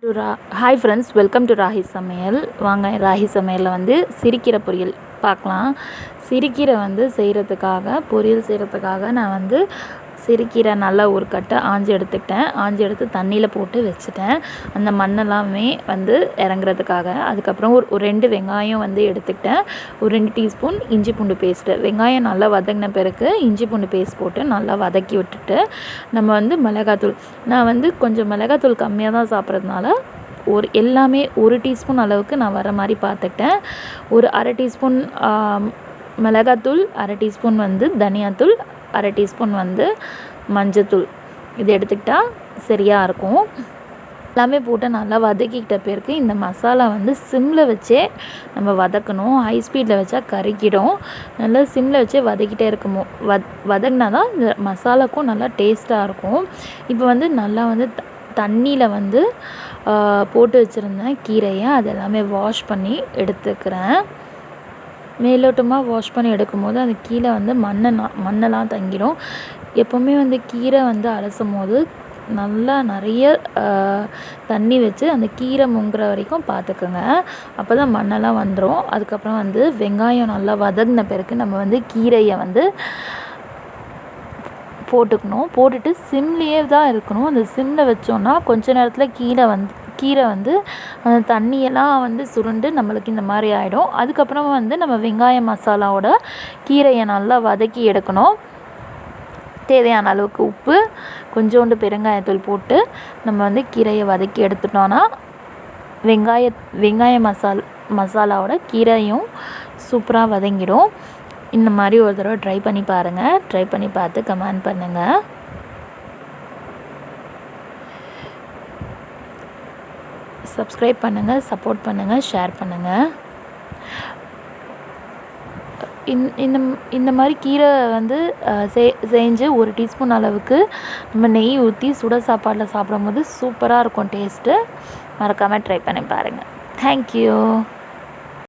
Hi friends, welcome to ragi சமையல். வாங்க, ராகி சமையலில் வந்து சிறுகீரை பொரியல் பார்க்கலாம். சிறுகீரை வந்து பொரியல் செய்கிறதுக்காக நான் வந்து சிறுகீரை நல்லா ஒரு கட்டை ஆஞ்சி எடுத்து தண்ணியில் போட்டு வச்சுட்டேன், அந்த மண்ணெல்லாமே வந்து இறங்குறதுக்காக. அதுக்கப்புறம் ஒரு 2 வெங்காயம் வந்து எடுத்துக்கிட்டேன், ஒரு 2 டீஸ்பூன் இஞ்சி பூண்டு பேஸ்ட்டு. வெங்காயம் நல்லா வதங்கின பிறகு இஞ்சி பூண்டு பேஸ்ட் போட்டு நல்லா வதக்கி விட்டுட்டு நம்ம வந்து மிளகாத்தூள், நான் வந்து கொஞ்சம் மிளகாத்தூள் கம்மியாக தான் சாப்பிட்றதுனால எல்லாமே 1 டீஸ்பூன் அளவுக்கு நான் வர மாதிரி பார்த்துக்கிட்டேன். ஒரு 1/2 டீஸ்பூன் மிளகாத்தூள், 1/2 டீஸ்பூன் வந்து தனியாத்தூள், 1/2 டீஸ்பூன் வந்து மஞ்சத்தூள். இது எடுத்துக்கிட்டால் சரியாக இருக்கும். எல்லாமே போட்டு நல்லா வதக்கிக்கிட்ட பிறகு இந்த மசாலா வந்து சிம்மில் வச்சே நம்ம வதக்கணும். ஹை ஸ்பீடில் வச்சா கருகிடும். நல்லா சிம்மில் வச்சே வதக்கிட்டே இருக்கணும். வதங்கினா தான் இந்த மசாலாக்கும் நல்லா டேஸ்ட்டாக இருக்கும். இப்போ வந்து நல்லா வந்து தண்ணியில் வந்து போட்டு வச்சுருந்தேன் கீரையை, அது எல்லாமே வாஷ் பண்ணி எடுத்துக்கிறேன். மேலோட்டமாக வாஷ் பண்ணி எடுக்கும்போது அது கீழே வந்து மண்ணெல்லாம் தங்கிடும். எப்போவுமே வந்து கீரை வந்து அலசும் போது நல்லா நிறைய தண்ணி வச்சு அந்த கீரை முங்குற வரைக்கும் பார்த்துக்குங்க, அப்போ தான் மண்ணெல்லாம் வந்துடும். அதுக்கப்புறம் வந்து வெங்காயம் நல்லா வதங்கின பிறகு நம்ம வந்து கீரையை வந்து போட்டுட்டு சிம்லேயே தான் இருக்கணும். அந்த சிம்மில் வச்சோன்னா கொஞ்ச நேரத்தில் கீரை வந்து அந்த தண்ணியெல்லாம் வந்து சுருண்டு நம்மளுக்கு இந்த மாதிரி ஆகிடும். அதுக்கப்புறமா வந்து நம்ம வெங்காய மசாலாவோட கீரையை நல்லா வதக்கி எடுக்கணும். தேவையான அளவுக்கு உப்பு, கொஞ்சோண்டு பெருங்காயத்தூள் போட்டு நம்ம வந்து கீரையை வதக்கி எடுத்துட்டோன்னா வெங்காய மசாலாவோட கீரையும் சூப்பராக வதங்கிடும். இந்த மாதிரி ஒரு தடவை ட்ரை பண்ணி பாருங்கள். ட்ரை பண்ணி பார்த்து கமெண்ட் பண்ணுங்கள். சப்ஸ்கிரைப் பண்ணுங்கள், சப்போர்ட் பண்ணுங்கள், ஷேர் பண்ணுங்கள். இந்த மாதிரி கீரை வந்து செஞ்சு 1 டீஸ்பூன் அளவுக்கு நம்ம நெய் ஊற்றி சுட சாப்பாடில் சாப்பிடும் போது சூப்பராக இருக்கும் டேஸ்ட்டு. மறக்காமல் ட்ரை பண்ணி பாருங்கள். தேங்க்யூ.